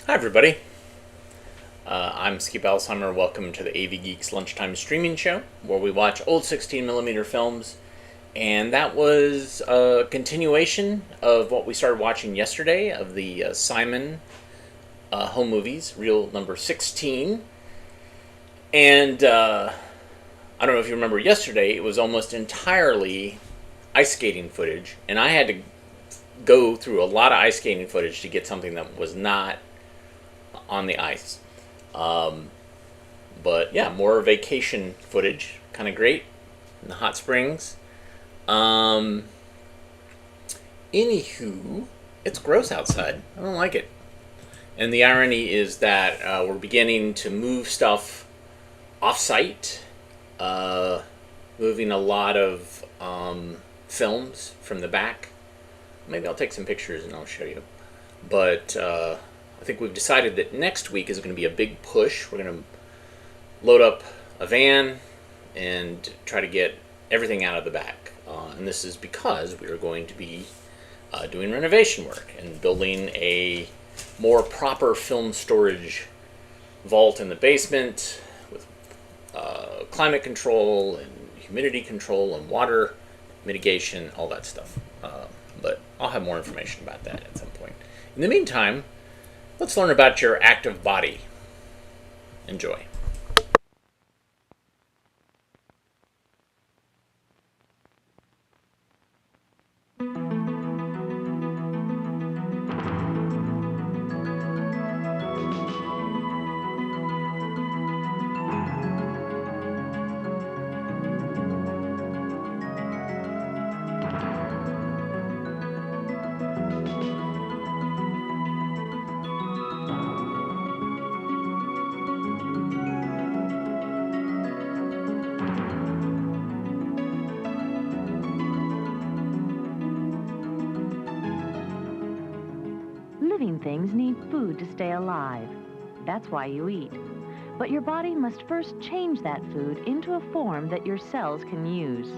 Hi, everybody. I'm Skip Alsheimer. Welcome to the AV Geeks Lunchtime Streaming Show, where we watch old 16mm films. And that was a continuation of what we started watching yesterday of the Simon home movies, reel number 16. And I don't know if you remember yesterday, it was almost entirely ice skating footage. And I had to go through a lot of ice skating footage to get something that was not on the ice. But yeah, more vacation footage. Kind of great in the hot springs. Anywho, it's gross outside. I don't like it. And the irony is that we're beginning to move stuff off-site, moving a lot of films from the back. Maybe I'll take some pictures and I'll show you. But I think we've decided that next week is going to be a big push. We're going to load up a van and try to get everything out of the back. And this is because we are going to be doing renovation work and building a more proper film storage vault in the basement with climate control and humidity control and water mitigation, all that stuff. But I'll have more information about that at some point. In the meantime, let's learn about your active body. Enjoy. Living things need food to stay alive. That's why you eat. But your body must first change that food into a form that your cells can use.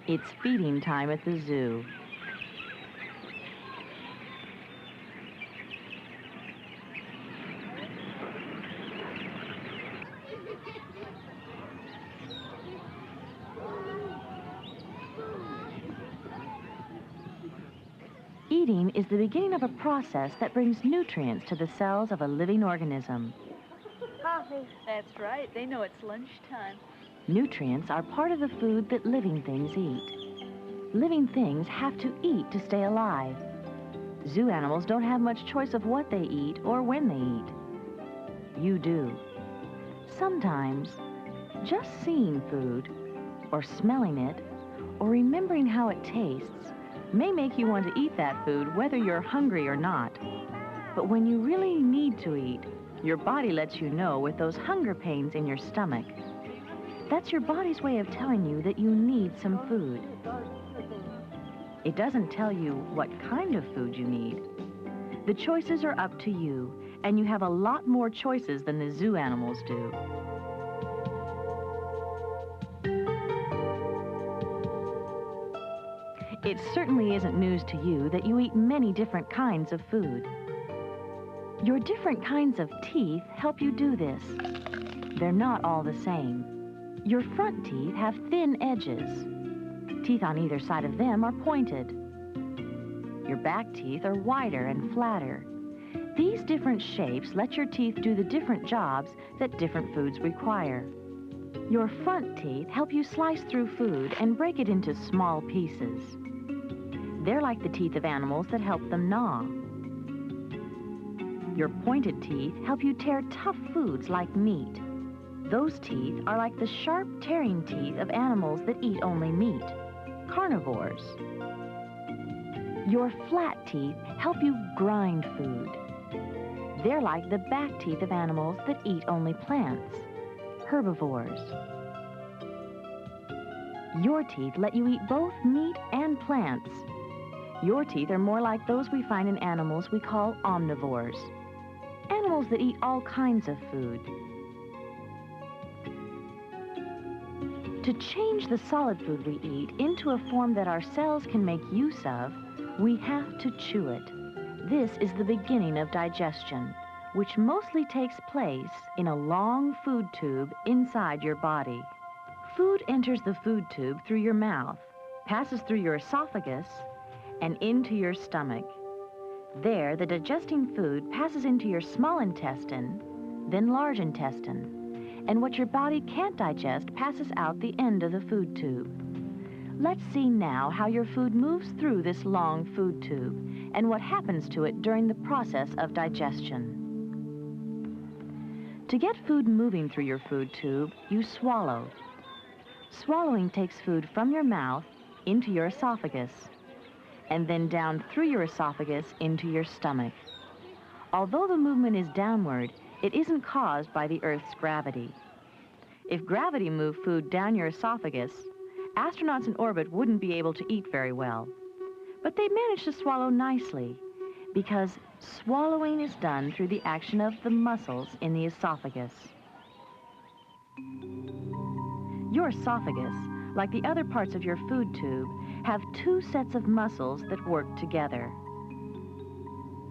It's feeding time at the zoo. Eating is the beginning of a process that brings nutrients to the cells of a living organism. Coffee. That's right. They know it's lunchtime. Nutrients are part of the food that living things eat. Living things have to eat to stay alive. Zoo animals don't have much choice of what they eat or when they eat. You do. Sometimes, just seeing food, or smelling it, or remembering how it tastes, may make you want to eat that food whether you're hungry or not. But when you really need to eat, your body lets you know with those hunger pains in your stomach. That's your body's way of telling you that you need some food. It doesn't tell you what kind of food you need. The choices are up to you, and you have a lot more choices than the zoo animals do. It certainly isn't news to you that you eat many different kinds of food. Your different kinds of teeth help you do this. They're not all the same. Your front teeth have thin edges. Teeth on either side of them are pointed. Your back teeth are wider and flatter. These different shapes let your teeth do the different jobs that different foods require. Your front teeth help you slice through food and break it into small pieces. They're like the teeth of animals that help them gnaw. Your pointed teeth help you tear tough foods like meat. Those teeth are like the sharp tearing teeth of animals that eat only meat, carnivores. Your flat teeth help you grind food. They're like the back teeth of animals that eat only plants, herbivores. Your teeth let you eat both meat and plants. Your teeth are more like those we find in animals we call omnivores, animals that eat all kinds of food. To change the solid food we eat into a form that our cells can make use of, we have to chew it. This is the beginning of digestion, which mostly takes place in a long food tube inside your body. Food enters the food tube through your mouth, passes through your esophagus, and into your stomach. There, the digesting food passes into your small intestine, then large intestine, and what your body can't digest passes out the end of the food tube. Let's see now how your food moves through this long food tube and what happens to it during the process of digestion. To get food moving through your food tube, you swallow. Swallowing takes food from your mouth into your esophagus, and then down through your esophagus into your stomach. Although the movement is downward, it isn't caused by the Earth's gravity. If gravity moved food down your esophagus, astronauts in orbit wouldn't be able to eat very well. But they manage to swallow nicely because swallowing is done through the action of the muscles in the esophagus. Your esophagus, like the other parts of your food tube, have two sets of muscles that work together.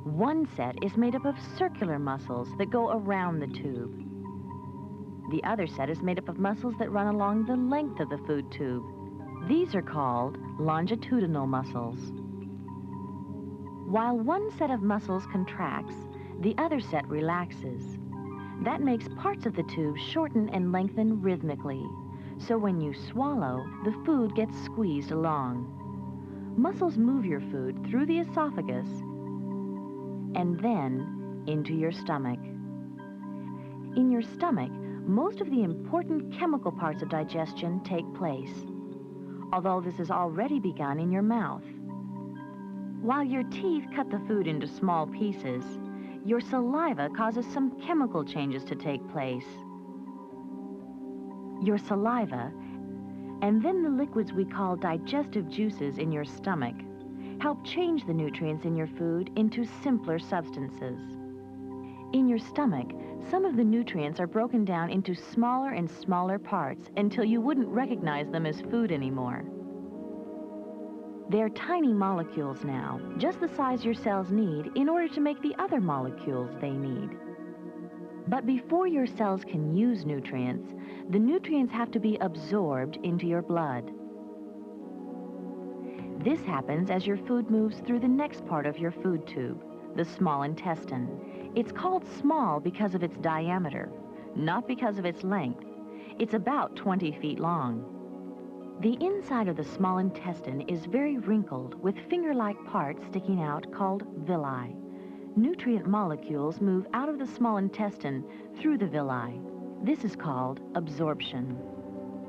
One set is made up of circular muscles that go around the tube. The other set is made up of muscles that run along the length of the food tube. These are called longitudinal muscles. While one set of muscles contracts, the other set relaxes. That makes parts of the tube shorten and lengthen rhythmically. So when you swallow, the food gets squeezed along. Muscles move your food through the esophagus and then into your stomach. In your stomach, most of the important chemical parts of digestion take place, although this has already begun in your mouth. While your teeth cut the food into small pieces, your saliva causes some chemical changes to take place. Your saliva, and then the liquids we call digestive juices in your stomach, help change the nutrients in your food into simpler substances. In your stomach, some of the nutrients are broken down into smaller and smaller parts until you wouldn't recognize them as food anymore. They're tiny molecules now, just the size your cells need in order to make the other molecules they need. But before your cells can use nutrients, the nutrients have to be absorbed into your blood. This happens as your food moves through the next part of your food tube, the small intestine. It's called small because of its diameter, not because of its length. It's about 20 feet long. The inside of the small intestine is very wrinkled with finger-like parts sticking out called villi. Nutrient molecules move out of the small intestine through the villi. This is called absorption.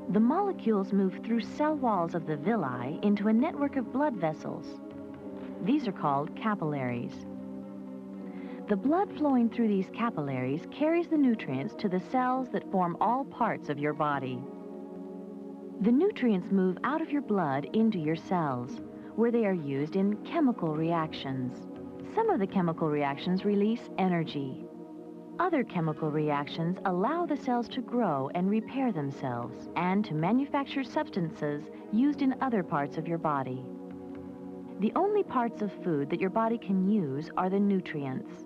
The molecules move through cell walls of the villi into a network of blood vessels. These are called capillaries. The blood flowing through these capillaries carries the nutrients to the cells that form all parts of your body. The nutrients move out of your blood into your cells, where they are used in chemical reactions. Some of the chemical reactions release energy. Other chemical reactions allow the cells to grow and repair themselves and to manufacture substances used in other parts of your body. The only parts of food that your body can use are the nutrients.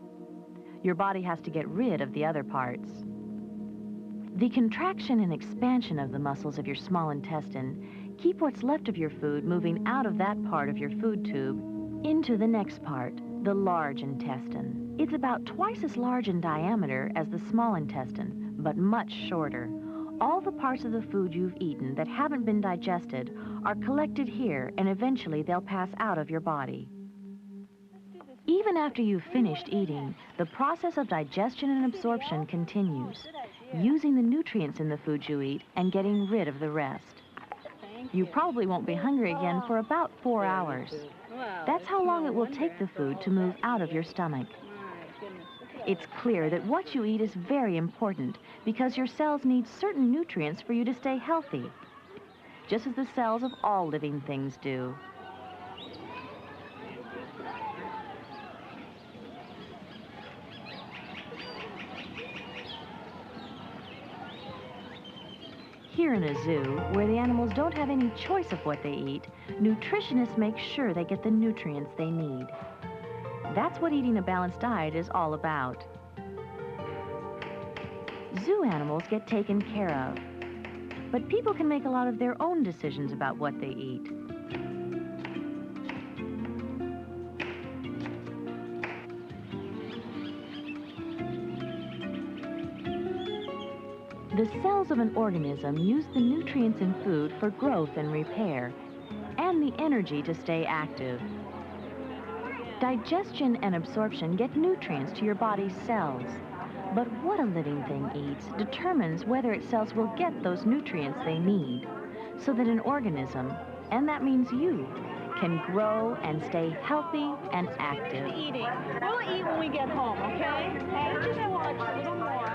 Your body has to get rid of the other parts. The contraction and expansion of the muscles of your small intestine keep what's left of your food moving out of that part of your food tube into the next part, the large intestine. It's about twice as large in diameter as the small intestine, but much shorter. All the parts of the food you've eaten that haven't been digested are collected here, and eventually they'll pass out of your body. Even after you've finished eating, the process of digestion and absorption continues, using the nutrients in the food you eat and getting rid of the rest. You probably won't be hungry again for about 4 hours. That's how long it will take the food to move out of your stomach. It's clear that what you eat is very important because your cells need certain nutrients for you to stay healthy, just as the cells of all living things do. Here in a zoo, where the animals don't have any choice of what they eat, nutritionists make sure they get the nutrients they need. That's what eating a balanced diet is all about. Zoo animals get taken care of, but people can make a lot of their own decisions about what they eat. The cells of an organism use the nutrients in food for growth and repair, and the energy to stay active. Digestion and absorption get nutrients to your body's cells. But what a living thing eats determines whether its cells will get those nutrients they need, so that an organism, and that means you, can grow and stay healthy and active. Eating. We'll eat when we get home, okay? Just watch a little more.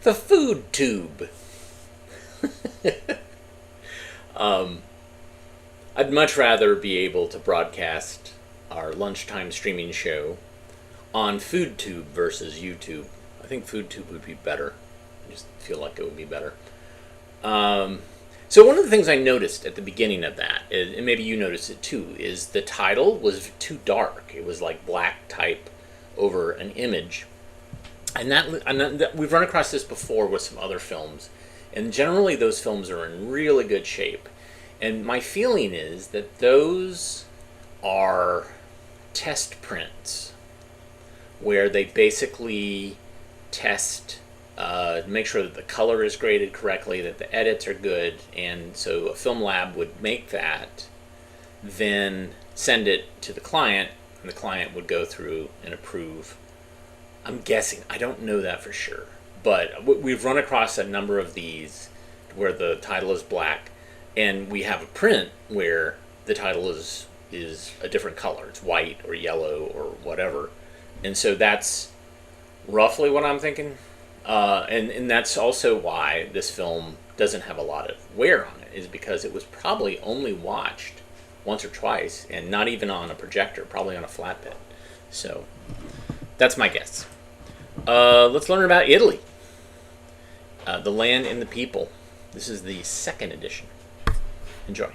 The food tube. I'd much rather be able to broadcast our lunchtime streaming show on FoodTube versus YouTube. I think FoodTube would be better. I just feel like it would be better. So one of the things I noticed at the beginning of that, and maybe you noticed it too, is the title was too dark. It was like black type over an image. And that we've run across this before with some other films, and generally those films are in really good shape. And my feeling is that those are test prints, where they basically test, make sure that the color is graded correctly, that the edits are good, and so a film lab would make that, then send it to the client, and the client would go through and approve. I'm guessing. I don't know that for sure. But we've run across a number of these where the title is black, and we have a print where the title is a different color. It's white or yellow or whatever. And so that's roughly what I'm thinking. And that's also why this film doesn't have a lot of wear on it, is because it was probably only watched once or twice, and not even on a projector, probably on a flatbed. So that's my guess. Let's learn about Italy, the land and the people. This is the second edition. Enjoy.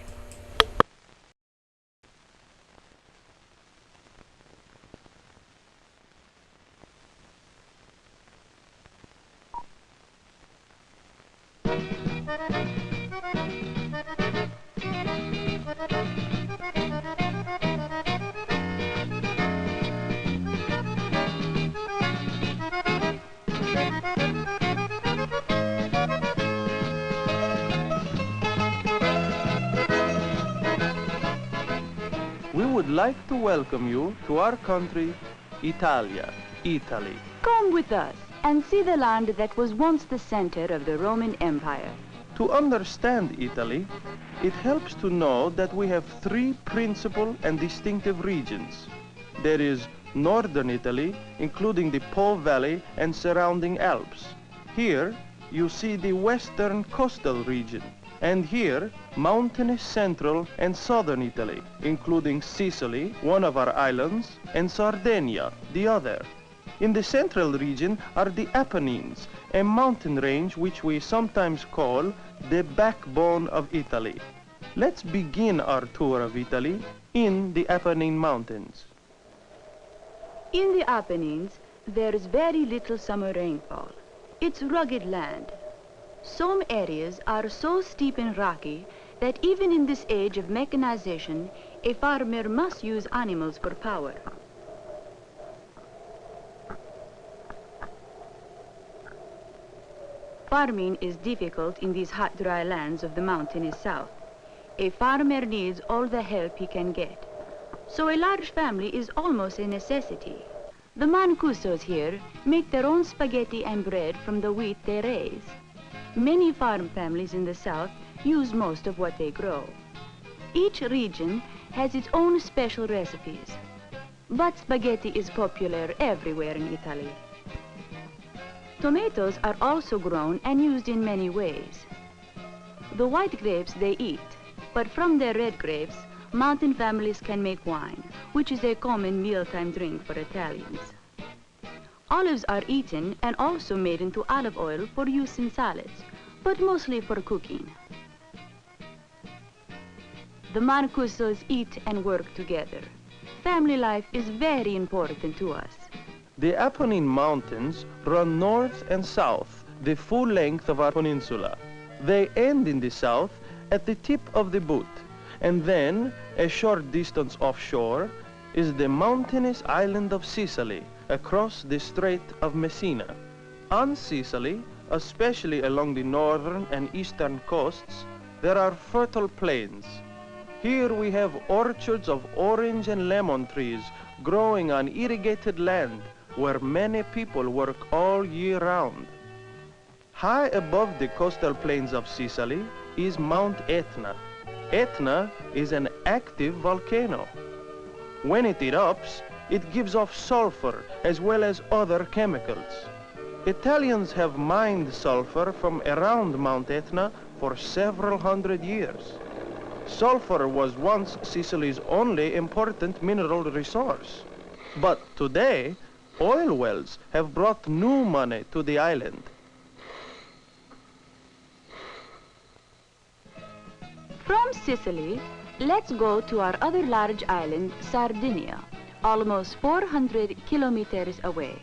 We would like to welcome you to our country, Italy. Come with us and see the land that was once the center of the Roman Empire. To understand Italy, it helps to know that we have three principal and distinctive regions. There is northern Italy, including the Po Valley and surrounding Alps. Here, you see the western coastal region. And here, mountainous central and southern Italy, including Sicily, one of our islands, and Sardinia, the other. In the central region are the Apennines, a mountain range which we sometimes call the backbone of Italy. Let's begin our tour of Italy in the Apennine Mountains. In the Apennines, there is very little summer rainfall. It's rugged land. Some areas are so steep and rocky that even in this age of mechanization, a farmer must use animals for power. Farming is difficult in these hot, dry lands of the mountainous south. A farmer needs all the help he can get. So a large family is almost a necessity. The Mancusos here make their own spaghetti and bread from the wheat they raise. Many farm families in the south use most of what they grow. Each region has its own special recipes, but spaghetti is popular everywhere in Italy. Tomatoes are also grown and used in many ways. The white grapes they eat, but from their red grapes, mountain families can make wine, which is a common mealtime drink for Italians. Olives are eaten and also made into olive oil for use in salads, but mostly for cooking. The Mancusos eat and work together. Family life is very important to us. The Apennine Mountains run north and south the full length of our peninsula. They end in the south at the tip of the butte, and then, a short distance offshore, is the mountainous island of Sicily across the Strait of Messina. On Sicily, especially along the northern and eastern coasts, there are fertile plains. Here we have orchards of orange and lemon trees growing on irrigated land where many people work all year round. High above the coastal plains of Sicily is Mount Etna. Etna is an active volcano. When it erupts, it gives off sulfur as well as other chemicals. Italians have mined sulfur from around Mount Etna for several hundred years. Sulfur was once Sicily's only important mineral resource. But today, oil wells have brought new money to the island. From Sicily, let's go to our other large island, Sardinia, almost 400 kilometers away.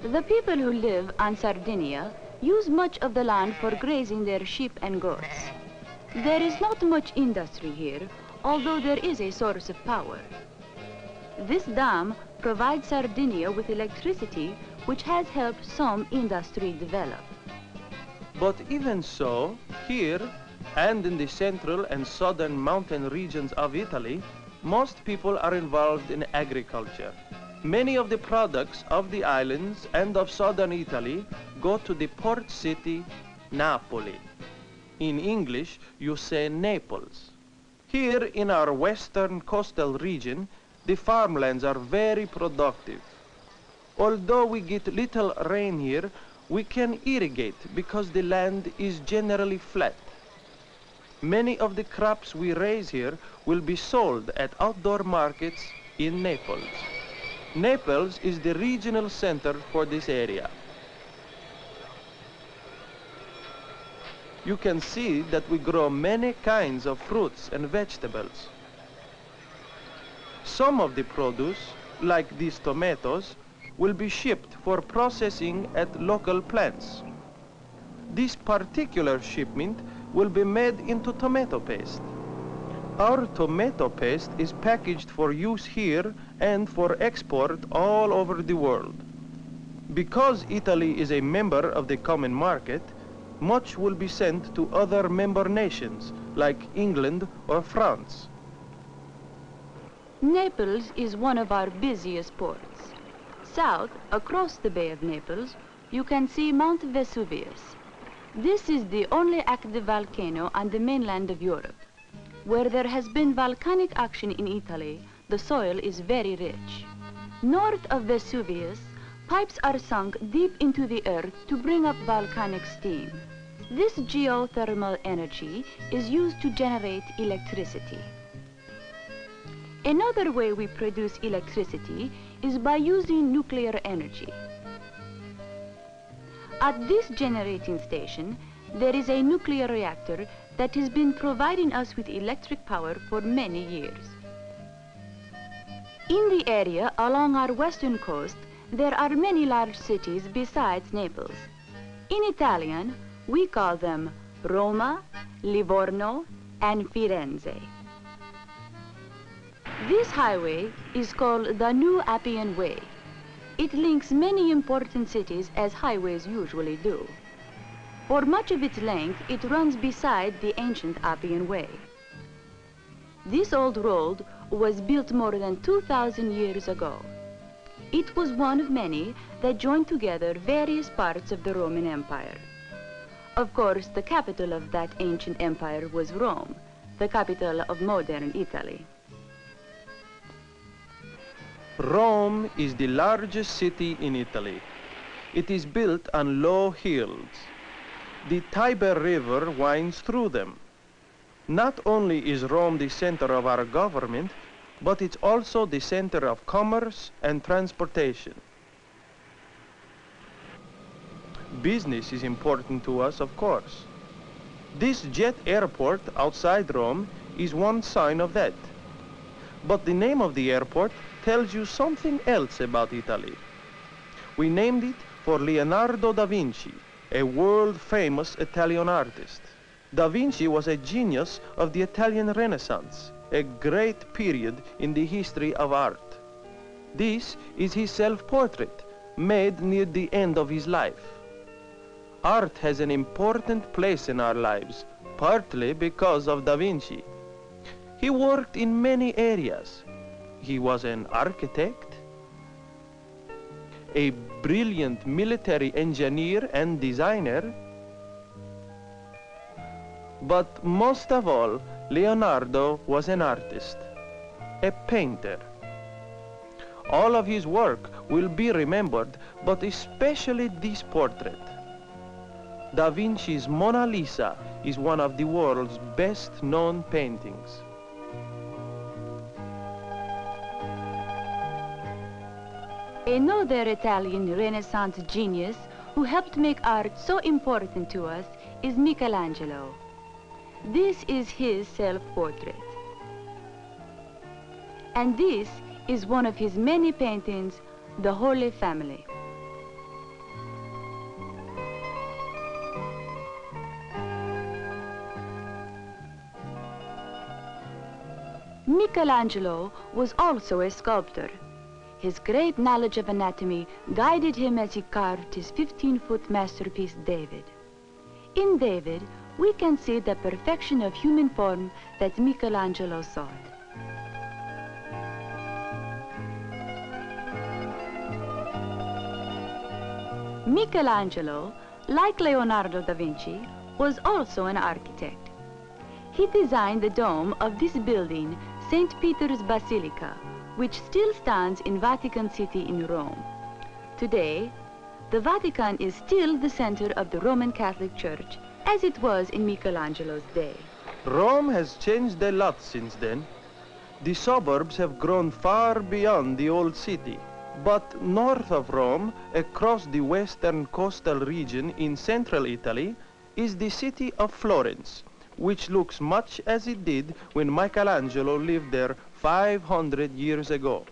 The people who live on Sardinia use much of the land for grazing their sheep and goats. There is not much industry here, although there is a source of power. This dam provides Sardinia with electricity, which has helped some industry develop. But even so, here and in the central and southern mountain regions of Italy, most people are involved in agriculture. Many of the products of the islands and of southern Italy go to the port city, Napoli. In English, you say Naples. Here in our western coastal region, the farmlands are very productive. Although we get little rain here, we can irrigate because the land is generally flat. Many of the crops we raise here will be sold at outdoor markets in Naples. Naples is the regional center for this area. You can see that we grow many kinds of fruits and vegetables. Some of the produce, like these tomatoes, will be shipped for processing at local plants. This particular shipment will be made into tomato paste. Our tomato paste is packaged for use here and for export all over the world. Because Italy is a member of the common market, much will be sent to other member nations like England or France. Naples is one of our busiest ports. South, across the Bay of Naples, you can see Mount Vesuvius. This is the only active volcano on the mainland of Europe. Where there has been volcanic action in Italy, the soil is very rich. North of Vesuvius, pipes are sunk deep into the earth to bring up volcanic steam. This geothermal energy is used to generate electricity. Another way we produce electricity is by using nuclear energy. At this generating station, there is a nuclear reactor that has been providing us with electric power for many years. In the area along our western coast, There are many large cities besides Naples. In Italian, we call them Roma, Livorno, and Firenze. This highway is called the New Appian Way. It links many important cities as highways usually do. For much of its length, it runs beside the ancient Appian Way. This old road was built more than 2,000 years ago. It was one of many that joined together various parts of the Roman Empire. Of course, the capital of that ancient empire was Rome, the capital of modern Italy. Rome is the largest city in Italy. It is built on low hills. The Tiber River winds through them. Not only is Rome the center of our government, but it's also the center of commerce and transportation. Business is important to us, of course. This jet airport outside Rome is one sign of that. But the name of the airport tells you something else about Italy. We named it for Leonardo da Vinci, a world-famous Italian artist. Da Vinci was a genius of the Italian Renaissance, a great period in the history of art. This is his self-portrait, made near the end of his life. Art has an important place in our lives, partly because of Da Vinci. He worked in many areas. He was an architect, a brilliant military engineer and designer, but most of all, Leonardo was an artist, a painter. All of his work will be remembered, but especially this portrait. Da Vinci's Mona Lisa is one of the world's best-known paintings. Another Italian Renaissance genius who helped make art so important to us is Michelangelo. This is his self-portrait. And this is one of his many paintings, The Holy Family. Michelangelo was also a sculptor. His great knowledge of anatomy guided him as he carved his 15-foot masterpiece, David. In David, we can see the perfection of human form that Michelangelo sought. Michelangelo, like Leonardo da Vinci, was also an architect. He designed the dome of this building, St. Peter's Basilica, which still stands in Vatican City in Rome. Today, the Vatican is still the center of the Roman Catholic Church, as it was in Michelangelo's day. Rome has changed a lot since then. The suburbs have grown far beyond the old city. But north of Rome, across the western coastal region in central Italy, is the city of Florence, which looks much as it did when Michelangelo lived there 500 years ago.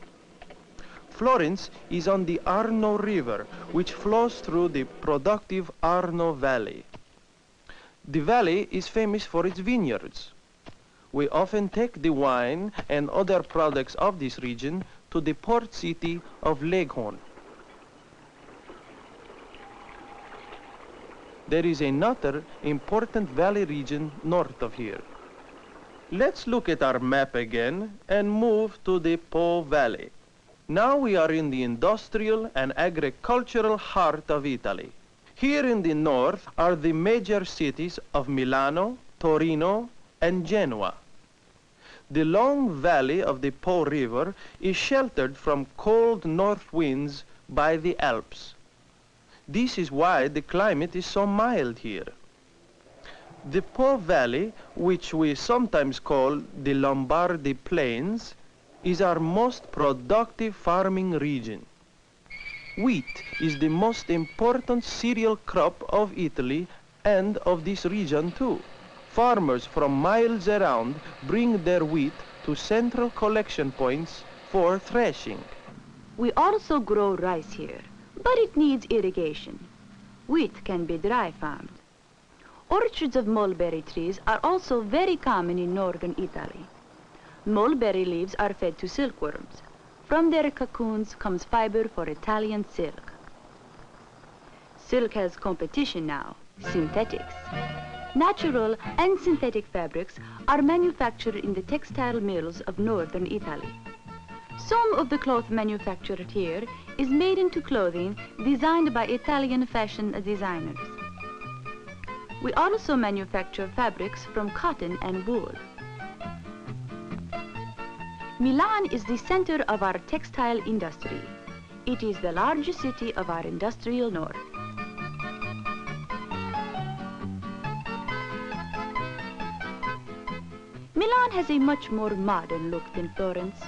Florence is on the Arno River, which flows through the productive Arno Valley. The valley is famous for its vineyards. We often take the wine and other products of this region to the port city of Leghorn. There is another important valley region north of here. Let's look at our map again and move to the Po Valley. Now we are in the industrial and agricultural heart of Italy. Here in the north are the major cities of Milano, Torino, and Genoa. The long valley of the Po River is sheltered from cold north winds by the Alps. This is why the climate is so mild here. The Po Valley, which we sometimes call the Lombardy Plains, is our most productive farming region. Wheat is the most important cereal crop of Italy and of this region too. Farmers from miles around bring their wheat to central collection points for threshing. We also grow rice here, but it needs irrigation. Wheat can be dry farmed. Orchards of mulberry trees are also very common in northern Italy. Mulberry leaves are fed to silkworms. From their cocoons comes fiber for Italian silk. Silk has competition now, synthetics. Natural and synthetic fabrics are manufactured in the textile mills of northern Italy. Some of the cloth manufactured here is made into clothing designed by Italian fashion designers. We also manufacture fabrics from cotton and wool. Milan is the center of our textile industry. It is the largest city of our industrial north. Milan has a much more modern look than Florence.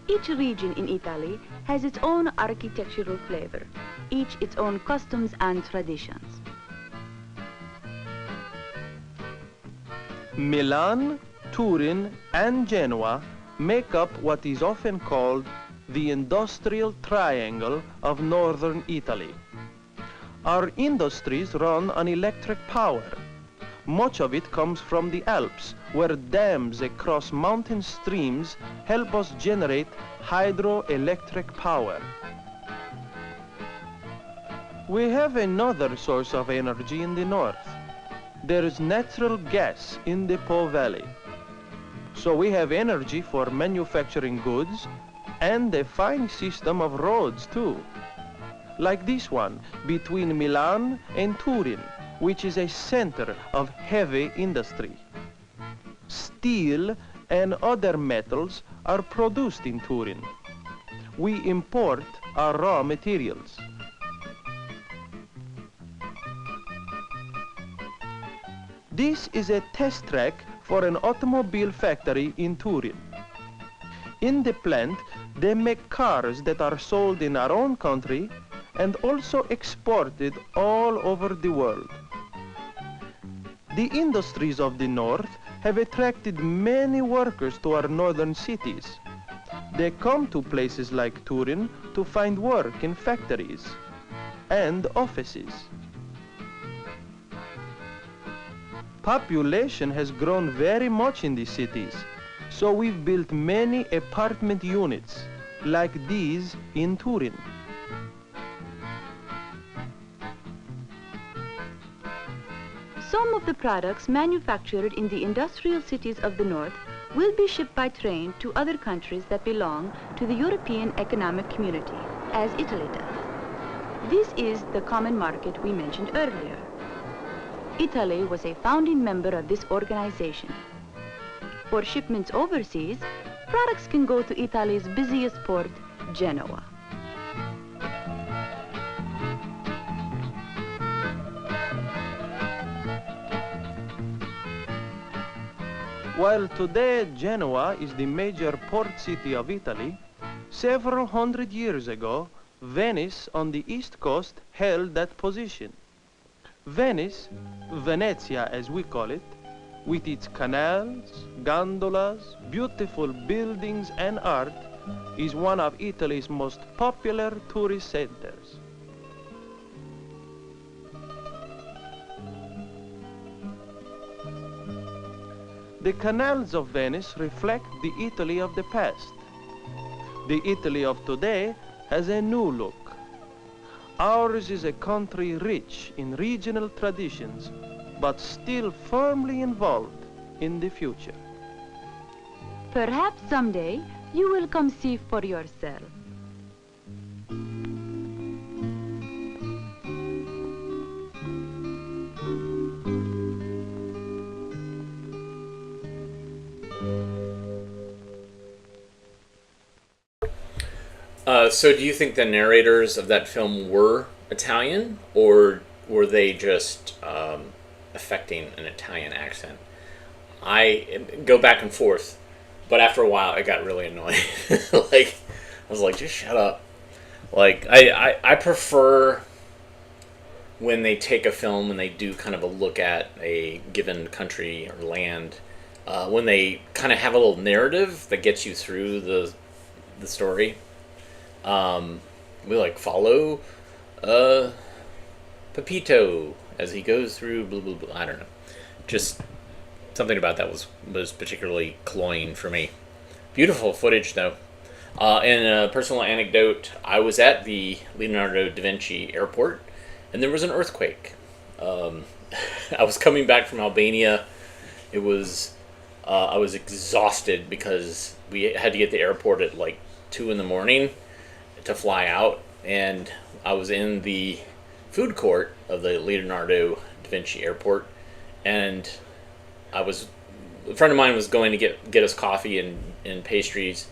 Each region in Italy has its own architectural flavor, each its own customs and traditions. Milan, Turin, and Genoa make up what is often called the industrial triangle of northern Italy. Our industries run on electric power. Much of it comes from the Alps, where dams across mountain streams help us generate hydroelectric power. We have another source of energy in the north. There is natural gas in the Po Valley. So we have energy for manufacturing goods and a fine system of roads too. Like this one between Milan and Turin, which is a center of heavy industry. Steel and other metals are produced in Turin. We import our raw materials. This is a test track for an automobile factory in Turin. In the plant, they make cars that are sold in our own country and also exported all over the world. The industries of the north have attracted many workers to our northern cities. They come to places like Turin to find work in factories and offices. Population has grown very much in these cities, so we've built many apartment units like these in Turin. Some of the products manufactured in the industrial cities of the north will be shipped by train to other countries that belong to the European Economic Community, as Italy does. This is the common market we mentioned earlier. Italy was a founding member of this organization. For shipments overseas, products can go to Italy's busiest port, Genoa. While today Genoa is the major port city of Italy, several hundred years ago, Venice on the east coast held that position. Venice, Venezia as we call it, with its canals, gondolas, beautiful buildings and art, is one of Italy's most popular tourist centers. The canals of Venice reflect the Italy of the past. The Italy of today has a new look. Ours is a country rich in regional traditions, but still firmly involved in the future. Perhaps someday you will come see for yourself. So do you think the narrators of that film were Italian, or were they just affecting an Italian accent? I go back and forth, but after a while it got really annoying. Like, I was like, just shut up. Like, I prefer when they take a film and they do kind of a look at a given country or land when they kind of have a little narrative that gets you through the story. We like follow Pepito as he goes through blah blah blah. I don't know, just something about that was particularly cloying for me. Beautiful footage though. And a personal anecdote: I was at the Leonardo da Vinci airport, and there was an earthquake. I was coming back from Albania. It was I was exhausted because we had to get to the airport at like 2 in the morning to fly out, and I was in the food court of the Leonardo da Vinci airport, and a friend of mine was going to get us coffee and pastries,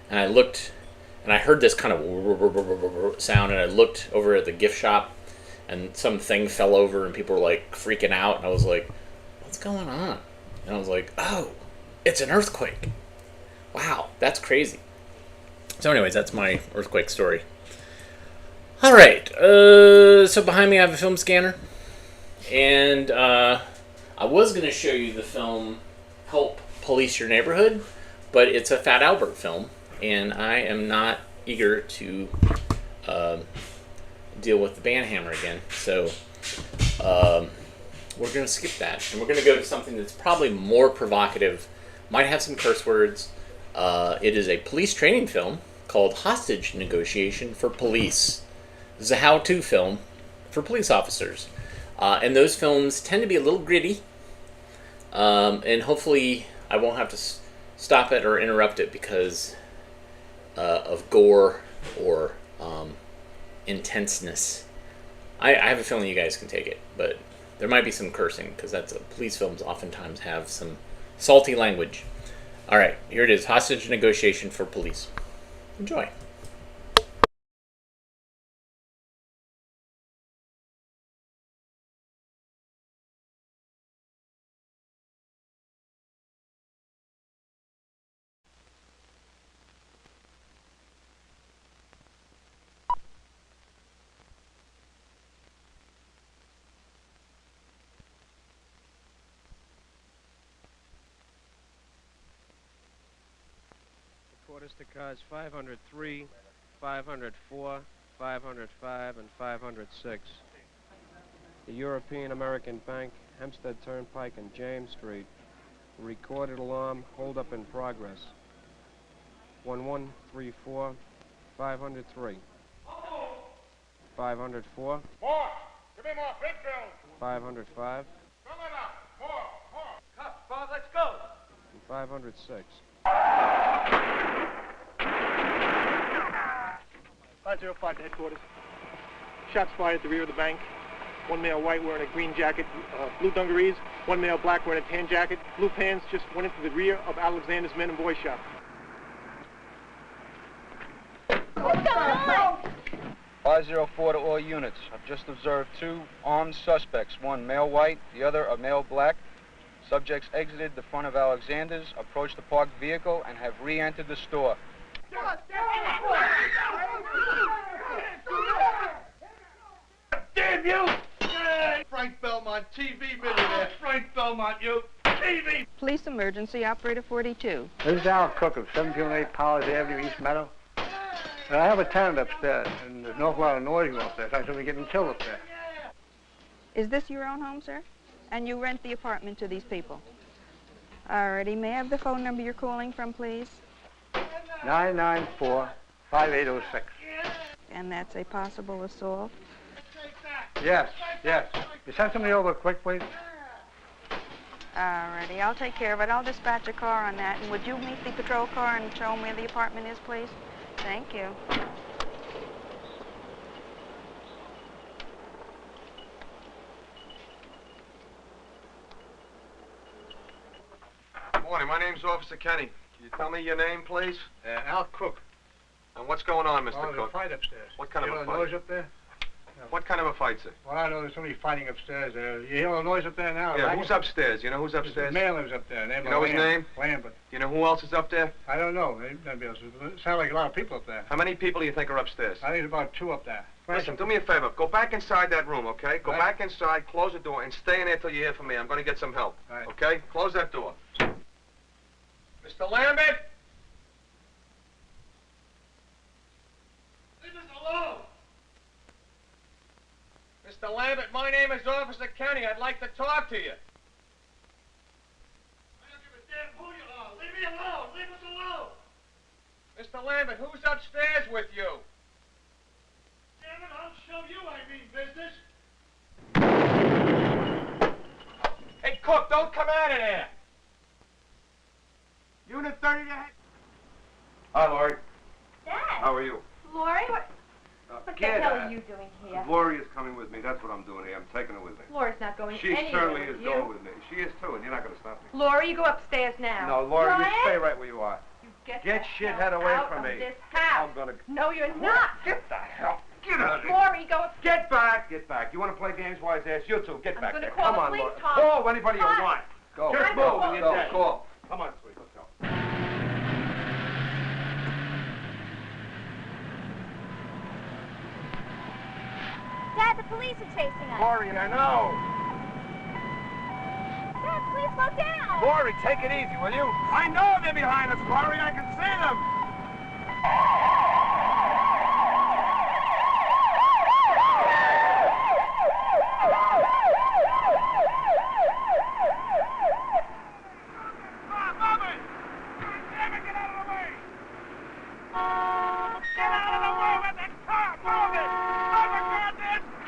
and I looked and I heard this kind of sound, and I looked over at the gift shop, and something fell over and people were like freaking out, and I was like, what's going on? And I was like, oh, it's an earthquake. Wow, that's crazy. So anyways, that's my earthquake story. All right, so behind me I have a film scanner, and I was going to show you the film Help Police Your Neighborhood, but it's a Fat Albert film, and I am not eager to deal with the band hammer again, so we're going to skip that, and we're going to go to something that's probably more provocative, might have some curse words. It is a police training film called Hostage Negotiation for Police. This is a how-to film for police officers. And those films tend to be a little gritty. And hopefully I won't have to stop it or interrupt it because of gore or intenseness. I have a feeling you guys can take it, but there might be some cursing because police films oftentimes have some salty language. All right, here it is, Hostage Negotiation for Police. Enjoy. Quarters to cars 503, 504, 505, and 506. The European American Bank, Hempstead Turnpike, and James Street. Recorded alarm, hold up in progress. 1134, 503. 504. More! Give me more big bills! 505. Fill it up! More! Cut, Bob, let's go! And 506. 505 to headquarters. Shots fired at the rear of the bank. One male white wearing a green jacket, blue dungarees. One male black wearing a tan jacket, blue pants, just went into the rear of Alexander's Men and Boys Shop. What's going on? 504 to all units. I've just observed 2 armed suspects, one male white, the other a male black. Subjects exited the front of Alexander's, approached the parked vehicle, and have re-entered the store. Damn you! Frank Belmont, TV millionaire. Frank Belmont, you TV! Police emergency, operator 42. This is Al Cook of 728 Powers Avenue, East Meadow. I have a tenant upstairs, and there's an awful lot of noise going upstairs. I should be getting killed up there. Is this your own home, sir? And you rent the apartment to these people? Alrighty, may I have the phone number you're calling from, please? 994-5806. And that's a possible assault? Yes. You send somebody over quick, please? Alrighty, I'll take care of it. I'll dispatch a car on that. And would you meet the patrol car and show them where the apartment is, please? Thank you. Morning, my name's Officer Kenny. Can you tell me your name, please? Al Cook. And what's going on, Mr. There's a Cook? fight upstairs. What kind of a fight? noise up there? What kind of a fight, sir? Well, I know there's somebody fighting upstairs. You hear a noise up there now? Yeah, right? who's upstairs? You know who's upstairs? The man lives up there. You know his name? Lambert. You know who else is up there? I don't know. It sounds like a lot of people up there. How many people do you think are upstairs? I think there's about 2 up there. Listen, do me a favor. Go back inside that room, okay? Go Right. back inside, close the door, and stay in there till you hear from me. I'm going to get some help. Right. Okay? Close that door. Mr. Lambert? Leave us alone! Mr. Lambert, my name is Officer Kenny. I'd like to talk to you. I don't give a damn who you are. Leave me alone! Leave us alone! Mr. Lambert, who's upstairs with you? Damn it, I'll show you I mean business! Hey, Cook, don't come out of there! Unit 30 to head. Hi, Laurie. Dad! How are you? Lori, what the hell are you doing here? Laurie is coming with me. That's what I'm doing here. I'm taking her with me. Lori's not going She anywhere certainly with is you. going with me. She is too, and you're not going to stop me. Lori, you go upstairs now. No, Laurie, you Brian, stay right where you are. you get Get the shithead hell away out from of me. this house. I'm gonna... No, you're not. Get the hell. Get out of here. Lori, go upstairs. Get back. Get back. You want to play games? Why his ass? You two. Get I'm back gonna there. call Come the on, police, Laurie. Tom. Call anybody you Tom. want. Go. Just Just move, move. and Go. you're dead. Call. Come on, sweet. Let's go. Dad, the police are chasing us. Laurie, I know. Dad, please slow down. Laurie, take it easy, will you? I know they're behind us, Laurie. I can see them.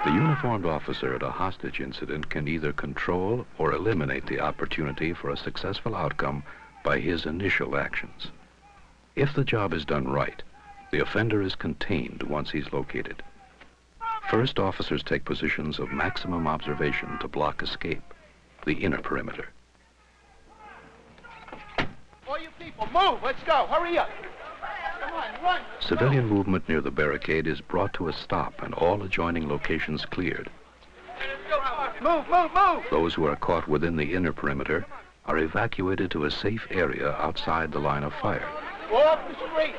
The uniformed officer at a hostage incident can either control or eliminate the opportunity for a successful outcome by his initial actions. If the job is done right, the offender is contained once he's located. First, officers take positions of maximum observation to block escape, the inner perimeter. All you people, move! Let's go! Hurry up! Come on, run! Civilian movement near the barricade is brought to a stop and all adjoining locations cleared. Move, move, move! Those who are caught within the inner perimeter are evacuated to a safe area outside the line of fire. Off the street!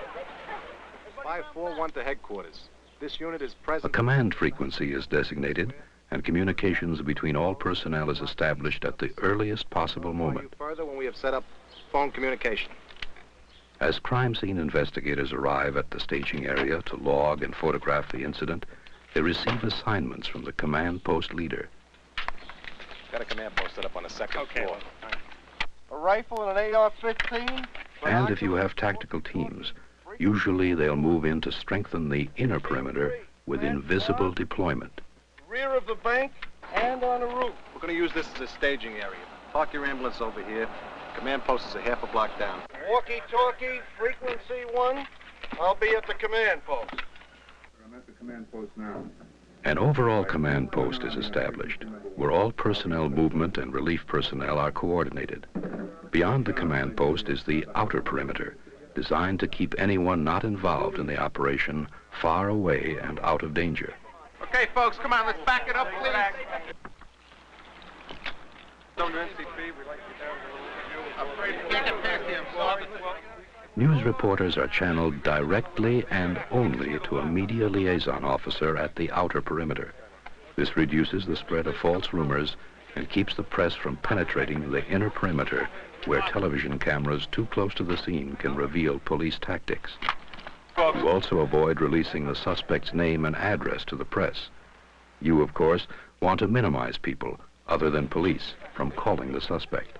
541 to headquarters. This unit is A present. command frequency is designated and communications between all personnel is established at the earliest possible moment. Further when we have set up phone communication. As crime scene investigators arrive at the staging area to log and photograph the incident, they receive assignments from the command post leader. Got a command post set up on the second floor. A rifle and an AR-15? And if you have tactical teams, usually they'll move in to strengthen the inner perimeter with invisible deployment. Rear of the bank and on the roof. We're going to use this as a staging area. Park your ambulance over here. Command post is a half a block down. Walkie-talkie, frequency 1. I'll be at the command post. I'm at the command post now. An overall command post is established, where all personnel movement and relief personnel are coordinated. Beyond the command post is the outer perimeter, designed to keep anyone not involved in the operation far away and out of danger. Okay, folks, come on. Let's back it up, please. News reporters are channeled directly and only to a media liaison officer at the outer perimeter. This reduces the spread of false rumors and keeps the press from penetrating the inner perimeter where television cameras too close to the scene can reveal police tactics. You also avoid releasing the suspect's name and address to the press. You, of course, want to minimize people, other than police, from calling the suspect.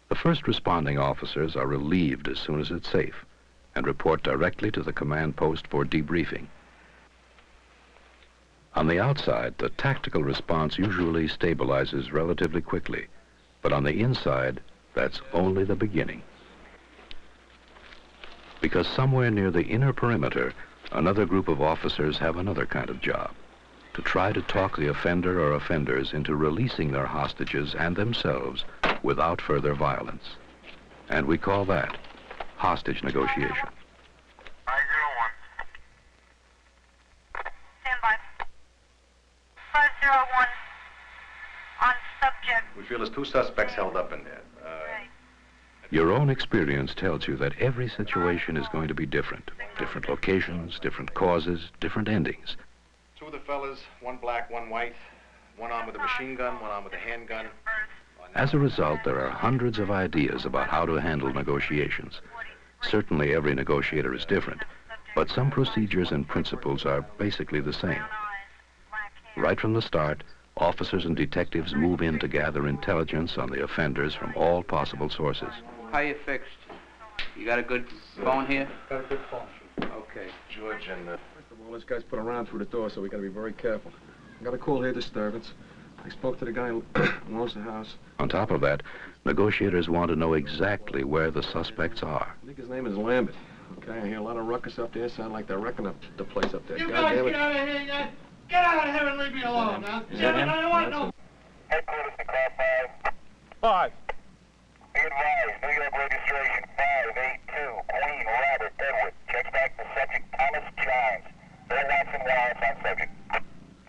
The first responding officers are relieved as soon as it's safe and report directly to the command post for debriefing. On the outside, the tactical response usually stabilizes relatively quickly, but on the inside, that's only the beginning. Because somewhere near the inner perimeter, another group of officers have another kind of job, to try to talk the offender or offenders into releasing their hostages and themselves without further violence. And we call that hostage negotiation. 501. Stand by. 501 on subject. We feel there's 2 suspects held up in there. Your own experience tells you that every situation is going to be different. Different locations, different causes, different endings. 2 of the fellas, 1 black, 1 white, 1 armed with a machine gun, 1 armed with a handgun. As a result, there are hundreds of ideas about how to handle negotiations. Certainly every negotiator is different, but some procedures and principles are basically the same. Right from the start, officers and detectives move in to gather intelligence on the offenders from all possible sources. How you fixed? You got a good phone here? Got a good phone. Okay. George and... First of all, this guy's put a round through the door, so we gotta be very careful. I got a call here, disturbance. I spoke to the guy who owns the house. On top of that, negotiators want to know exactly where the suspects are. I think his name is Lambert. Okay, I hear a lot of ruckus up there. Sound like they're wrecking up the place up there. You God guys damn it. get out of here, guys. Get out of here and leave me alone, now. Is that him? I don't want no... Headquarters to car 5. 5. Be advised, New York registration 582, Queen, Robert, Edward. Checks back the subject, Thomas Chimes. There are some warrants on subject.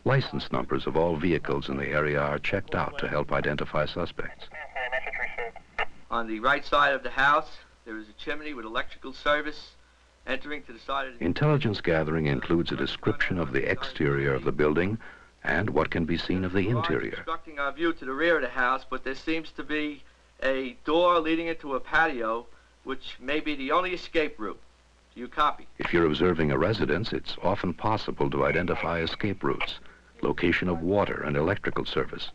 License numbers of all vehicles in the area are checked out to help identify suspects. Message received. On the right side of the house, there is a chimney with electrical service. Entering to the side of the... Intelligence gathering includes a description of the exterior of the building and what can be seen of the interior. Obstructing our view to the rear of the house, but there seems to be a door leading into a patio, which may be the only escape route. Do you copy? If you're observing a residence, it's often possible to identify escape routes, location of water and electrical service,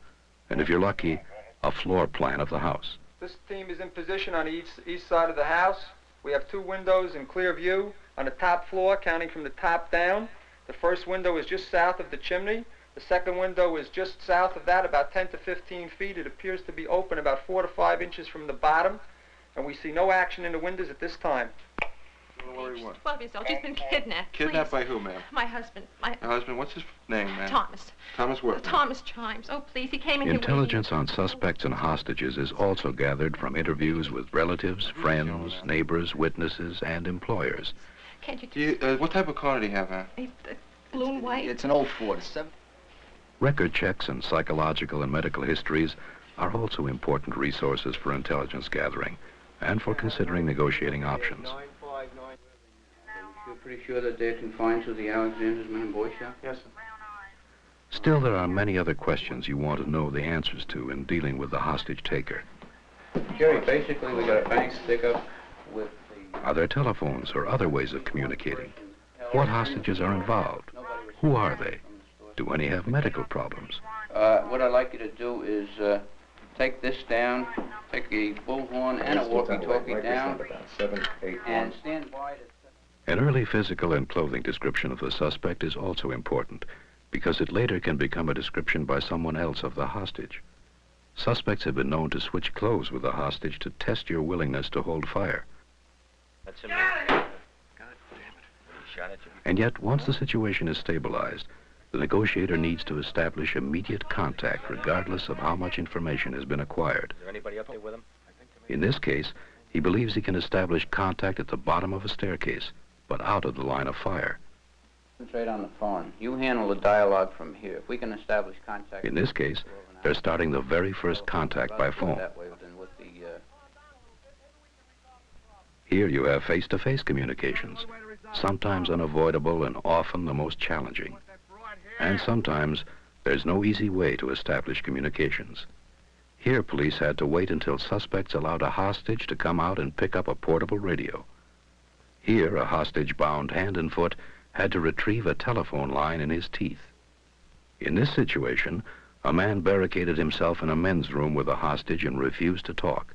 and if you're lucky, a floor plan of the house. This team is in position on the east side of the house. We have 2 windows in clear view on the top floor, counting from the top down. The first window is just south of the chimney. The second window is just south of that, about 10 to 15 feet. It appears to be open about 4 to 5 inches from the bottom, and we see no action in the windows at this time. Don't worry, what? 12 years old. She's been kidnapped. Kidnapped Please. by who, ma'am? My husband. Your husband, what's his name, ma'am? Thomas. Thomas what? Thomas Chimes. Oh, please. He came in here. Intelligence on suspects and hostages is also gathered from interviews with relatives, friends, neighbors, witnesses, and employers. Can't you... Do you what type of car did he have, ma'am? He's blue and white. It's an old Ford. Record checks and psychological and medical histories are also important resources for intelligence gathering and for considering negotiating options. You're pretty sure that they're confined to the Alexander's men and boy shop? Yes, sir. Still, there are many other questions you want to know the answers to in dealing with the hostage taker. Jerry, basically we got a bank stick-up with the... Are there telephones or other ways of communicating? What hostages are involved? Who are they? Do any have medical problems? What I'd like you to do is take this down, take a bullhorn and a walkie-talkie down, 7, 8, and stand by to... An early physical and clothing description of the suspect is also important because it later can become a description by someone else of the hostage. Suspects have been known to switch clothes with the hostage to test your willingness to hold fire. That's him. God damn it. He shot at you. And yet, once the situation is stabilized, the negotiator needs to establish immediate contact regardless of how much information has been acquired. Is there anybody up there with him? In this case, he believes he can establish contact at the bottom of a staircase, but out of the line of fire. Concentrate on the phone. You handle the dialogue from here. If we can establish contact... In this case, they're starting the very first contact by phone. That way, then with the, Here you have face-to-face communications, sometimes unavoidable and often the most challenging. And sometimes there's no easy way to establish communications. Here, police had to wait until suspects allowed a hostage to come out and pick up a portable radio. Here, a hostage bound hand and foot had to retrieve a telephone line in his teeth. In this situation, a man barricaded himself in a men's room with a hostage and refused to talk.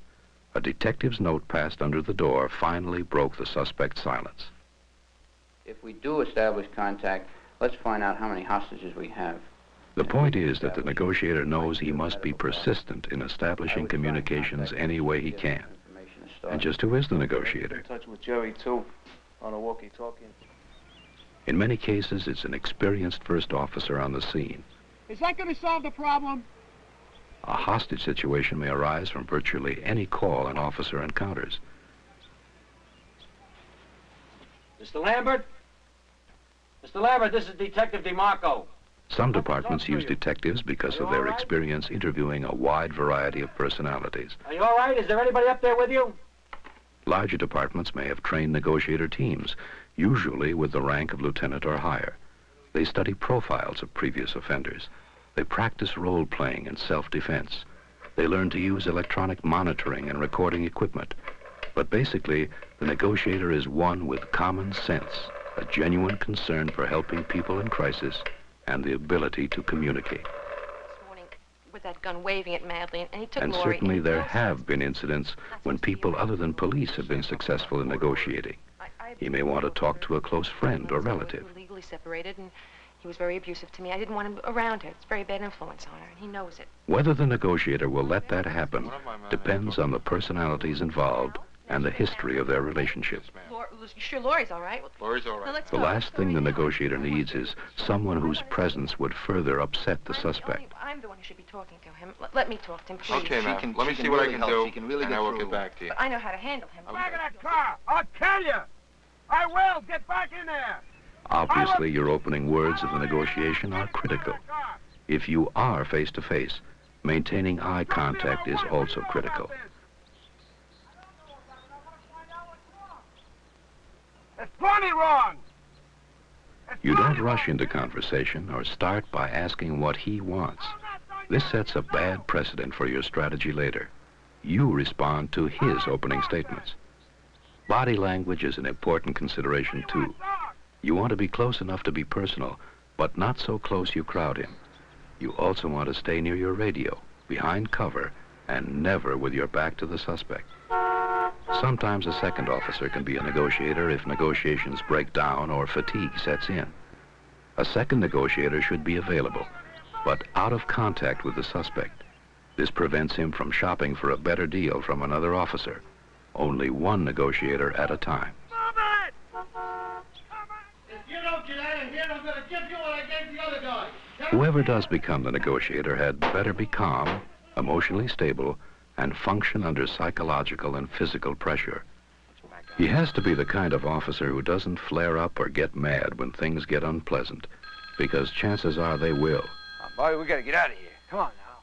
A detective's note passed under the door finally broke the suspect's silence. if we do establish contact, let's find out how many hostages we have. The point is that the negotiator knows he must be persistent in establishing communications any way he can. And just who is the negotiator? In touch with Jerry, too, on a walkie-talkie. In many cases, it's an experienced first officer on the scene. Is that going to solve the problem? A hostage situation may arise from virtually any call an officer encounters. Mr. Lambert? Mr. Lambert, this is Detective DeMarco. Some departments use detectives because of their experience interviewing a wide variety of personalities. Are you all right? Is there anybody up there with you? Larger departments may have trained negotiator teams, usually with the rank of lieutenant or higher. They study profiles of previous offenders. They practice role-playing and self-defense. They learn to use electronic monitoring and recording equipment. But basically, the negotiator is one with common sense, a genuine concern for helping people in crisis, and the ability to communicate. This morning, with that gun, waving it madly, and he took And Lori. certainly there have been incidents when people other than police have been successful in negotiating. He may want to talk to a close friend or relative. We were legally separated, and he was very abusive to me. I didn't want him around her. It's a very bad influence on her, and he knows it. Whether the negotiator will let that happen depends on the personalities involved and the history of their relationship. You sure Lori's all right? Lori's all right. Well, let's The go. last thing the negotiator needs is someone whose presence would further upset the suspect. I'm the one who should be talking to him. Let me talk to him, please. Okay, ma'am. Let me see what I can do, and I will get back to you. But I know how to handle him. Back in that car! I'll kill you! I will! Get back in there! Obviously, your opening words of the negotiation are critical. If you are face-to-face, maintaining eye contact is also critical. There's plenty wrong! You don't rush into conversation or start by asking what he wants. This sets a bad precedent for your strategy later. You respond to his opening statements. Body language is an important consideration, too. You want to be close enough to be personal, but not so close you crowd him. You also want to stay near your radio, behind cover, and never with your back to the suspect. Sometimes a second officer can be a negotiator if negotiations break down or fatigue sets in. A second negotiator should be available, but out of contact with the suspect. This prevents him from shopping for a better deal from another officer. Only one negotiator at a time. If you don't get out of here, I'm going to give you what I gave the other guy. Whoever does become the negotiator had better be calm, emotionally stable, and function under psychological and physical pressure. He has to be the kind of officer who doesn't flare up or get mad when things get unpleasant, because chances are they will. Boy, we gotta get out of here. Come on now.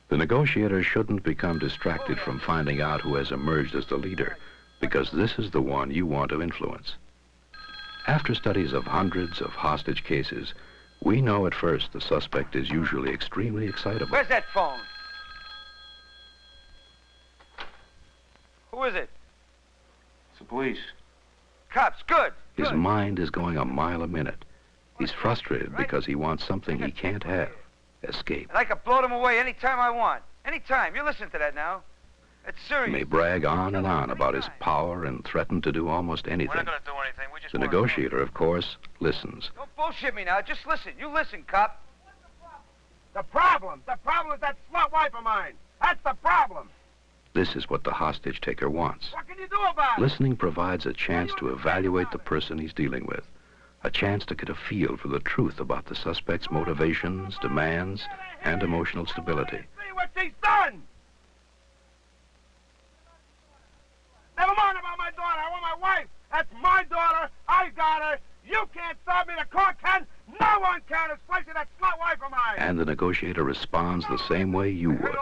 The negotiator shouldn't become distracted from finding out who has emerged as the leader, because this is the one you want to influence. After studies of hundreds of hostage cases, we know at first the suspect is usually extremely excitable. Where's that phone? Who is it? It's the police. Cops, good. His mind is going a mile a minute. He's frustrated because he wants something he can't have. Escape. And I can blow them away anytime I want. Anytime. You listen to that now. It's He serious. may brag on and on about his power and threaten to do almost anything. We're not gonna do anything. We just The wanna negotiator, of course, listens. Don't bullshit me now. Just listen. You listen, cop. The problem is that slut wife of mine. That's the problem. This is what the hostage taker wants. What can you do about it? Listening provides a chance to evaluate the person he's dealing with, a chance to get a feel for the truth about the suspect's motivations, demands, and emotional stability. See what she's done. Never mind about my daughter. I want my wife. That's my daughter. I got her. You can't stop me. The court can. No one can, especially that slut wife of mine. And the negotiator responds the same way you would,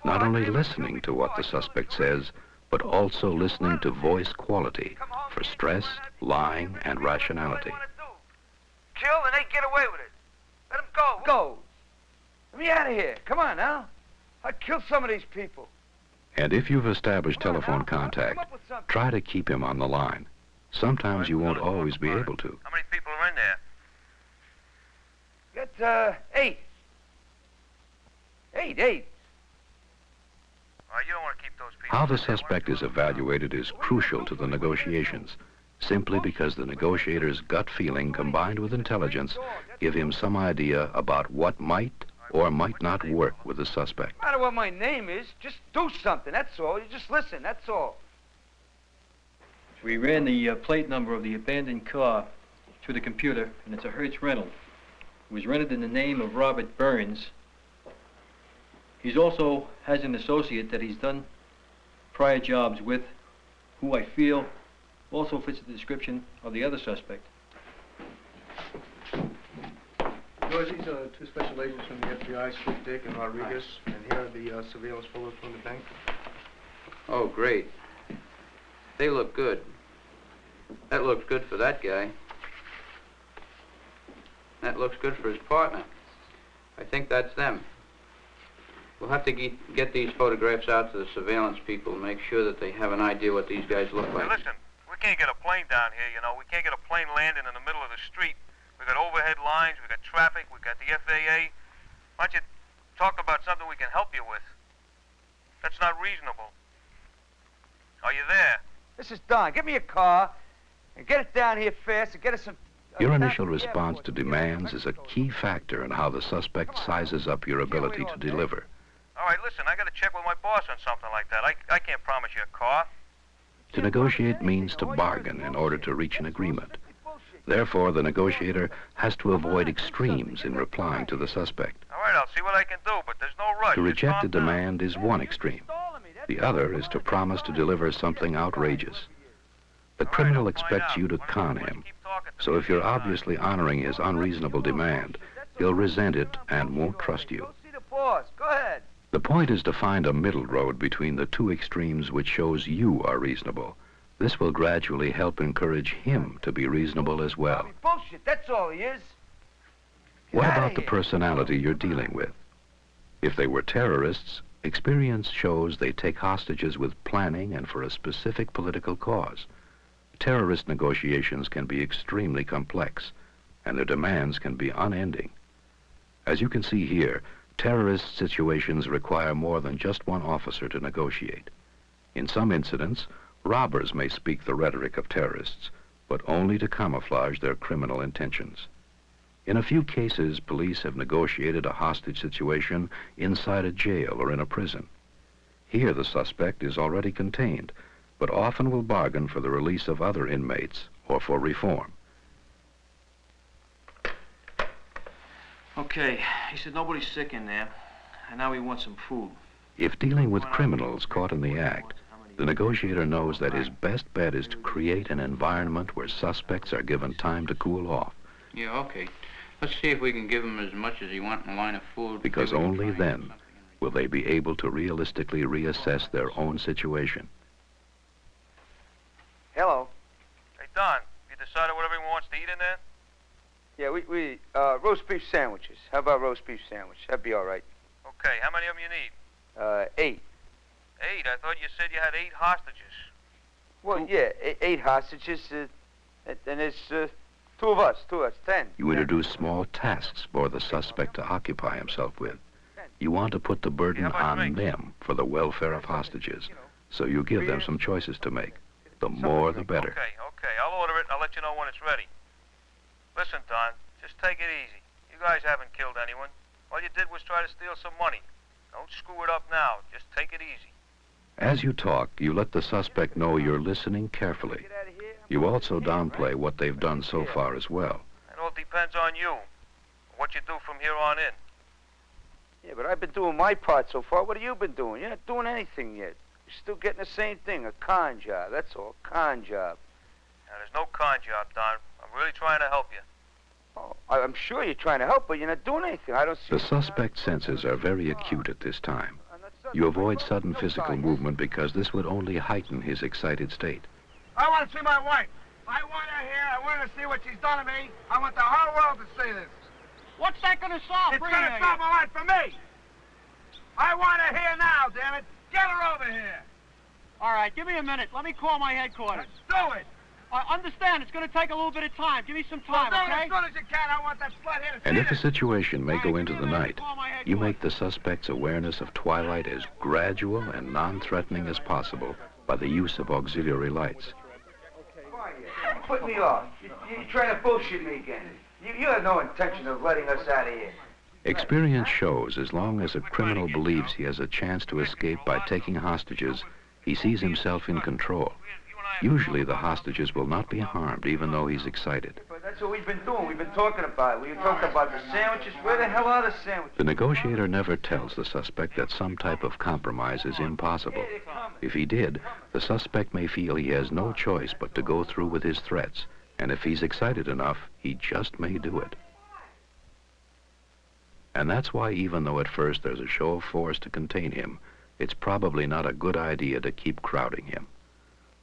not only listening to what the suspect says, but also listening to voice quality for stress, lying, and rationality. Kill and they get away with it. Let them go. Go. Let me out of here. Come on now. I'll kill some of these people. And if you've established telephone contact, try to keep him on the line. Sometimes you won't always be able to. How many people are in there? Got, 8. 8. You don't want to keep those people. How the suspect is evaluated is crucial to the negotiations, simply because the negotiator's gut feeling combined with intelligence give him some idea about what might or might not work with the suspect. No matter what my name is, just do something, that's all. You just listen, that's all. We ran the plate number of the abandoned car through the computer, and it's a Hertz rental. It was rented in the name of Robert Burns. He also has an associate that he's done prior jobs with, who I feel also fits the description of the other suspect. George, these are 2 special agents from the FBI, Slick Dick and Rodriguez, and here are the surveillance photos from the bank. Oh, great. They look good. That looks good for that guy. That looks good for his partner. I think that's them. We'll have to get these photographs out to the surveillance people and make sure that they have an idea what these guys look like. Hey, listen, we can't get a plane down here, you know. We can't get a plane landing in the middle of the street. We got overhead lines, we got traffic, we got the FAA. Why don't you talk about something we can help you with? That's not reasonable. Are you there? This is Don. Get me a car and get it down here fast and get us some... Your initial response to demands is a key factor in how the suspect sizes up your ability to deliver. All right, listen, I got to check with my boss on something like that. I can't promise you a car. To negotiate means to bargain in order to reach an agreement. Therefore, the negotiator has to avoid extremes in replying to the suspect. All right, I'll see what I can do, but there's no rush. To reject a demand is one extreme. The other is to promise to deliver something outrageous. The criminal expects you to con him, so if you're obviously honoring his unreasonable demand, he'll resent it and won't trust you. See the boss. Go ahead. The point is to find a middle road between the two extremes which shows you are reasonable. This will gradually help encourage him to be reasonable as well. Bullshit, that's all he is. What about the personality you're dealing with? If they were terrorists, experience shows they take hostages with planning and for a specific political cause. Terrorist negotiations can be extremely complex, and their demands can be unending. As you can see here, terrorist situations require more than just one officer to negotiate. In some incidents, robbers may speak the rhetoric of terrorists, but only to camouflage their criminal intentions. In a few cases, police have negotiated a hostage situation inside a jail or in a prison. Here the suspect is already contained, but often will bargain for the release of other inmates or for reform. Okay, he said nobody's sick in there, and now he wants some food. If dealing with criminals caught in the act, the negotiator knows that his best bet is to create an environment where suspects are given time to cool off. Yeah, okay. Let's see if we can give him as much as he wants in a line of food. Because only then will they be able to realistically reassess their own situation. Hello. Hey, Don, you decided what everyone wants to eat in there? Yeah, we roast beef sandwiches. How about roast beef sandwich? That'd be all right. Okay, how many of them you need? 8. 8? I thought you said you had 8 hostages. Well, yeah, 8 hostages, and there's 2 of us, 10. You introduce small tasks for the suspect to occupy himself with. You want to put the burden on them for the welfare of hostages, so you give them some choices to make. The more, the better. Okay, I'll order it and I'll let you know when it's ready. Listen, Don, just take it easy. You guys haven't killed anyone. All you did was try to steal some money. Don't screw it up now. Just take it easy. As you talk, you let the suspect know you're listening carefully. You also downplay what they've done so far as well. It all depends on you. What you do from here on in. Yeah, but I've been doing my part so far. What have you been doing? You're not doing anything yet. You're still getting the same thing, a con job. That's all, con job. Now, there's no con job, Don. I'm really trying to help you. Oh, I'm sure you're trying to help, but you're not doing anything. I don't see... The suspect's senses are very acute at this time. You avoid sudden physical movement because this would only heighten his excited state. I want to see my wife. I want her here. I want to see what she's done to me. I want the whole world to see this. What's that going to solve? It's going to solve a lot for me. I want her here now, damn it. Get her over here. All right, give me a minute. Let me call my headquarters. Do it. I understand. It's going to take a little bit of time. Give me some time, well, do okay? it as soon as you can. I want that slut here to see And if a this. situation may go into the night, you make the suspect's awareness of twilight as gradual and non-threatening as possible by the use of auxiliary lights. Put me off. You're trying to bullshit me again. You have no intention of letting us out of here. Experience shows as long as a criminal believes he has a chance to escape by taking hostages, he sees himself in control. Usually the hostages will not be harmed, even though he's excited. But that's what we've been doing. We've been talking about it. We were talking about the sandwiches. Where the hell are the sandwiches? The negotiator never tells the suspect that some type of compromise is impossible. If he did, the suspect may feel he has no choice but to go through with his threats, and if he's excited enough, he just may do it. And that's why, even though at first there's a show of force to contain him, it's probably not a good idea to keep crowding him.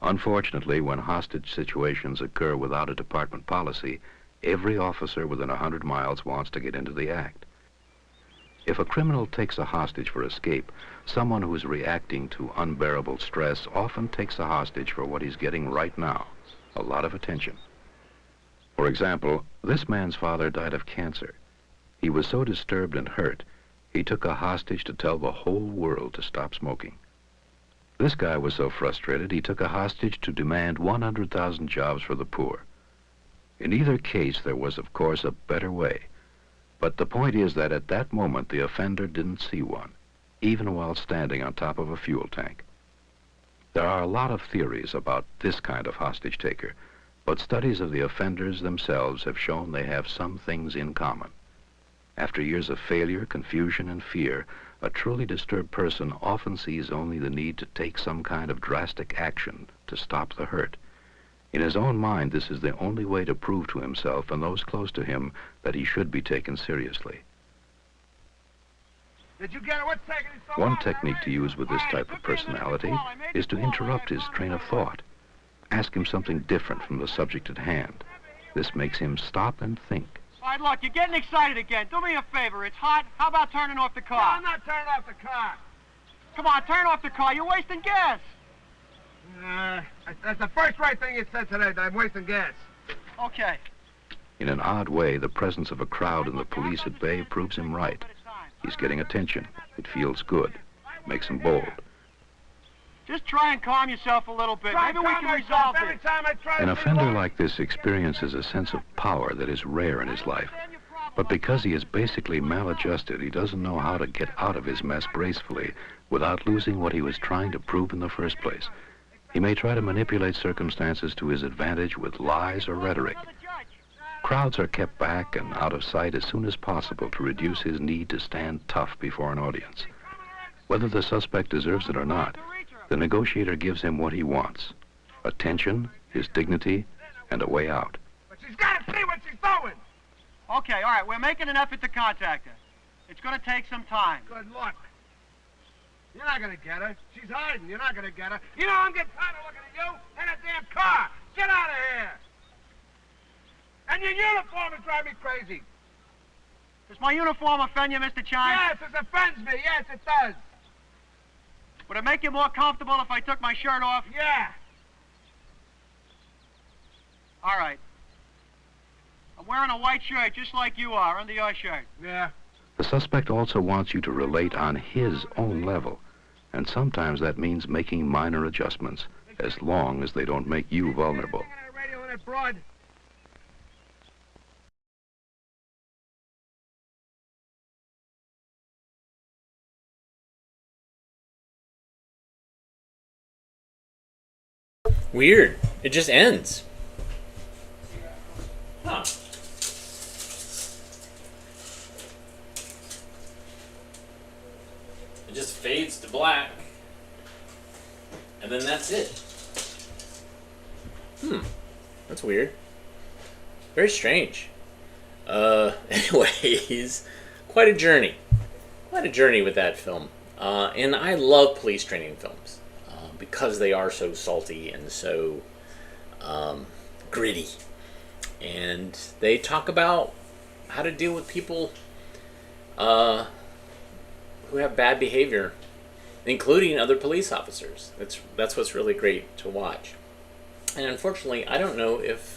Unfortunately, when hostage situations occur without a department policy, every officer within 100 miles wants to get into the act. If a criminal takes a hostage for escape, someone who is reacting to unbearable stress often takes a hostage for what he's getting right now, a lot of attention. For example, this man's father died of cancer. He was so disturbed and hurt, he took a hostage to tell the whole world to stop smoking. This guy was so frustrated, he took a hostage to demand 100,000 jobs for the poor. In either case, there was, of course, a better way. But the point is that at that moment, the offender didn't see one, even while standing on top of a fuel tank. There are a lot of theories about this kind of hostage taker, but studies of the offenders themselves have shown they have some things in common. After years of failure, confusion, and fear, a truly disturbed person often sees only the need to take some kind of drastic action to stop the hurt. In his own mind, this is the only way to prove to himself and those close to him that he should be taken seriously. Did you get it? What's taking you so One long? technique to use with this type of personality is to interrupt his train of thought. Ask him something different from the subject at hand. This makes him stop and think. All right, look, you're getting excited again. Do me a favor. It's hot. How about turning off the car? No, I'm not turning off the car. Come on, turn off the car. You're wasting gas. That's the first right thing you said today, that I'm wasting gas. Okay. In an odd way, the presence of a crowd and the police at bay proves him right. He's getting attention. It feels good. Makes him bold. Just try and calm yourself a little bit. Maybe we can resolve Every this. time I try An to offender like this experiences a sense of power that is rare in his life. But because he is basically maladjusted, he doesn't know how to get out of his mess gracefully without losing what he was trying to prove in the first place. He may try to manipulate circumstances to his advantage with lies or rhetoric. Crowds are kept back and out of sight as soon as possible to reduce his need to stand tough before an audience. Whether the suspect deserves it or not, the negotiator gives him what he wants: attention, his dignity, and a way out. But she's got to see what she's doing. Okay, all right. We're making an effort to contact her. It's going to take some time. Good luck. You're not going to get her. She's hiding. You're not going to get her. You know I'm getting tired of looking at you and a damn car. Get out of here. And your uniform is driving me crazy. Does my uniform offend you, Mr. Chine? Yes, it offends me. Yes, it does. Would it make you more comfortable if I took my shirt off? Yeah. All right. I'm wearing a white shirt just like you are, under your shirt. Yeah. The suspect also wants you to relate on his own level, and sometimes that means making minor adjustments, as long as they don't make you vulnerable. Radio on that broad. Weird. It just ends. Huh. It just fades to black. And then that's it. That's weird. Very strange. Anyways, quite a journey. Quite a journey with that film. And I love police training films. Because they are so salty and so gritty. And they talk about how to deal with people who have bad behavior, including other police officers. That's what's really great to watch. And unfortunately, I don't know if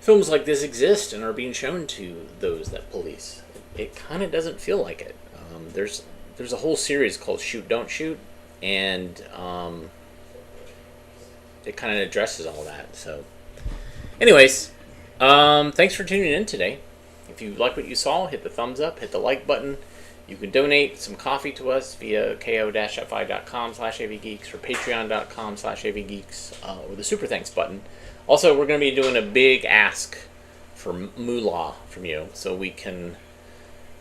films like this exist and are being shown to those that police. It kind of doesn't feel like it. There's a whole series called Shoot, Don't Shoot, and it kind of addresses all that. So anyways, thanks for tuning in today. If you like what you saw, hit the thumbs up, hit the like button. You can donate some coffee to us via ko-fi.com/avgeeks or patreon.com/avgeeks with the super thanks button. Also, we're going to be doing a big ask for moolah from you so we can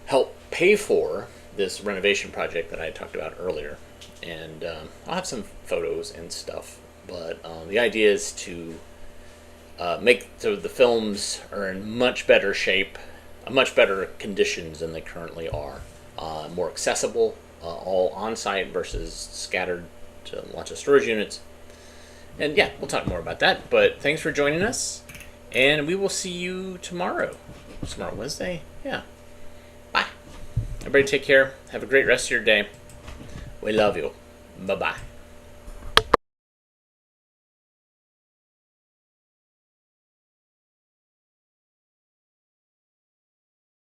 help pay for this renovation project that I talked about earlier. And I'll have some photos and stuff, but the idea is to make so the films are in much better shape, much better conditions than they currently are, more accessible, all on-site versus scattered to lots of storage units. And yeah, we'll talk more about that, but thanks for joining us, and we will see you tomorrow. Tomorrow, Wednesday? Yeah. Bye. Everybody take care. Have a great rest of your day. We love you. Bye-bye.